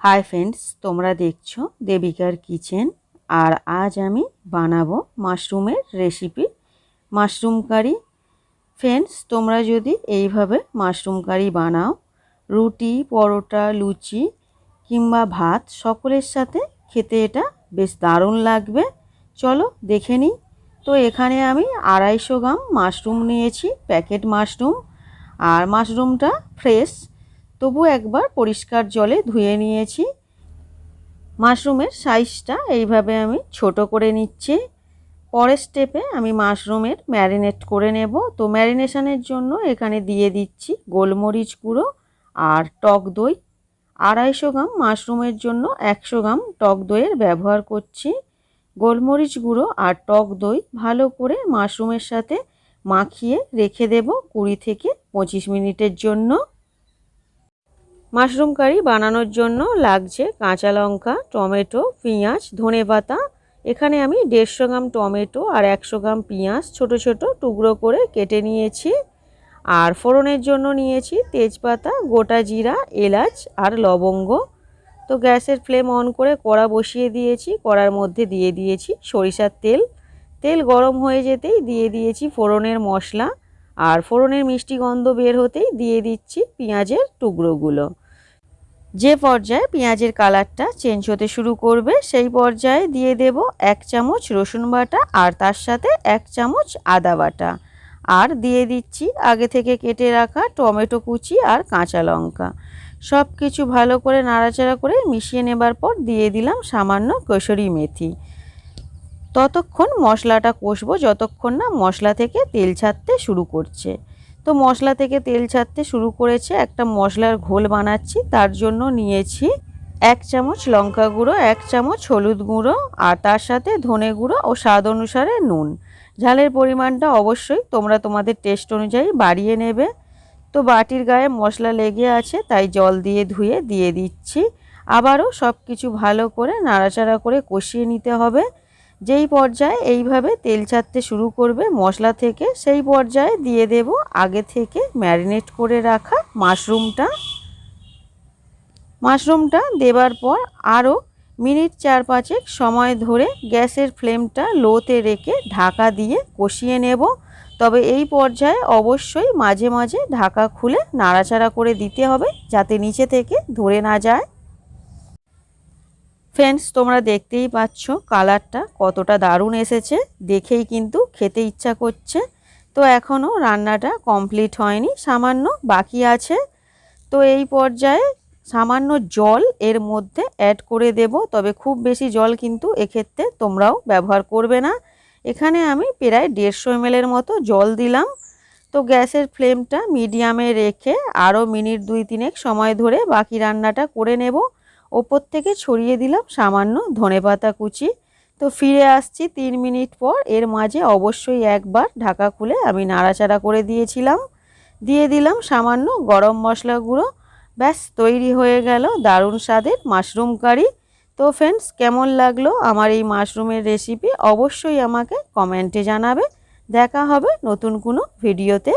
Hi friends, তোমরা দেখছো দেবিকার kitchen. আর আজ আমি বানাবো মাশরুমের রেসিপি, মাশরুম কারি। ফ্রেন্ডস, তোমরা যদি এইভাবে মাশরুম কারি বানাও, রুটি, পরোটা, লুচি কিংবা ভাত সকলের সাথে খেতে এটা বেশ দারুণ লাগবে। চলো দেখে নিই। তো এখানে আমি 250 গ্রাম মাশরুম নিয়েছি, প্যাকেট মাশরুম। আর মাশরুমটা ফ্রেশ, তবু একবার পরিষ্কার জলে ধুয়ে নিয়েছি। মাশরুমের সাইজটা এইভাবে আমি ছোট করে নিচ্ছি। পরের স্টেপে আমি মাশরুমের ম্যারিনেট করে নেব। তো ম্যারিনেশনের জন্য এখানে দিয়ে দিচ্ছি গোলমরিচ গুঁড়ো আর টক দই। 250 গ্রাম মাশরুমের জন্য 100 গ্রাম টক দইয়ের ব্যবহার করছি। গোলমরিচ গুঁড়ো আর টক দই ভালো করে মাশরুমের সাথে মাখিয়ে রেখে দেব 20 থেকে 25 মিনিটের জন্য। মাশরুম কারি বানানোর জন্য লাগছে কাঁচা লঙ্কা, টমেটো, পেঁয়াজ, ধনেপাতা। এখানে আমি 150 গ্রাম টমেটো আর 100 গ্রাম পেঁয়াজ ছোট ছোট টুকরো করে কেটে নিয়েছি। আর ফোড়নের জন্য নিয়েছি তেজপাতা, গোটা জিরা, এলাচ আর লবঙ্গ। তো গ্যাসের ফ্লেম অন করে কড়া বসিয়ে দিয়েছি। কড়ার মধ্যে দিয়ে দিয়েছি সরিষার তেল। তেল গরম হয়ে যেতেই দিয়ে দিয়েছি ফোড়নের মশলা। আর ফোড়নের মিষ্টি গন্ধ বের হতেই দিয়ে দিচ্ছি পেঁয়াজের টুকরোগুলো। যে পর্যায়ে পেঁয়াজের কালারটা চেঞ্জ হতে শুরু করবে সেই পর্যায়ে দিয়ে দেব 1 চামচ রসুন বাটা আর তার সাথে 1 চামচ আদা বাটা। আর দিয়ে দিচ্ছি আগে থেকে কেটে রাখা টমেটো কুচি আর কাঁচা লঙ্কা। সব কিছু ভালো করে নাড়াচাড়া করে মিশিয়ে নেবার পর দিয়ে দিলাম সামান্য কসুরি মেথি। ততক্ষণ মশলাটা কষবো যতক্ষণ না মশলা থেকে তেল ছাড়তে শুরু করছে। তো মশলা থেকে তেল ছাড়তে শুরু করেছে, একটা মশলার ঘোল বানাচ্ছি। তার জন্য নিয়েছি 1 চামচ লঙ্কা গুঁড়ো, 1 চামচ হলুদ গুঁড়ো আর তার সাথে ধনে গুঁড়ো ও স্বাদ অনুসারে নুন। ঝালের পরিমাণটা অবশ্যই তোমরা তোমাদের টেস্ট অনুযায়ী বাড়িয়ে নেবে। তো বাটির গায়ে মশলা লেগে আছে, তাই জল দিয়ে ধুয়ে দিয়ে দিচ্ছি। আবারও সব কিছু ভালো করে নাড়াচাড়া করে কষিয়ে নিতে হবে। যেই পর্যায়ে এইভাবে তেল ছাড়তে শুরু করবে মশলা থেকে, সেই পর্যায়ে দিয়ে দেব আগে থেকে ম্যারিনেট করে রাখা মাশরুমটা দেবার পর আরও মিনিট 4-5 সময় ধরে গ্যাসের ফ্লেমটা লোতে রেখে ঢাকা দিয়ে কষিয়ে নেব। তবে এই পর্যায়ে অবশ্যই মাঝে মাঝে ঢাকা খুলে নাড়াচাড়া করে দিতে হবে যাতে নিচে থেকে ধরে না যায়। ফ্রেন্ডস, তোমরা দেখতেই পাচ্ছ কালারটা কতটা দারুণ এসেছে, দেখেই কিন্তু খেতে ইচ্ছা করছে। তো এখনও রান্নাটা কমপ্লিট হয়নি, সামান্য বাকি আছে। তো এই পর্যায়ে সামান্য জল এর মধ্যে অ্যাড করে দেব, তবে খুব বেশি জল কিন্তু এক্ষেত্রে তোমরাও ব্যবহার করবে না। এখানে আমি প্রায় 150 ml মতো জল দিলাম। তো গ্যাসের ফ্লেমটা মিডিয়ামে রেখে আরও মিনিট 2-3 সময় ধরে বাকি রান্নাটা করে নেব। ওপর থেকে ছড়িয়ে দিলাম সামান্য ধনেপাতা কুচি। তো ফিরে আসছি 3 মিনিট পর। এর মাঝে অবশ্যই একবার ঢাকা খুলে আমি নাড়াচাড়া করে দিয়েছিলাম। দিয়ে দিলাম সামান্য গরম মশলা গুঁড়ো। ব্যাস তৈরি হয়ে গেল দারুণ স্বাদের মাশরুম কারি। তো ফ্রেন্ডস, কেমন লাগলো আমার এই মাশরুমের রেসিপি অবশ্যই আমাকে কমেন্টে জানাবে। দেখা হবে নতুন কোনো ভিডিওতে।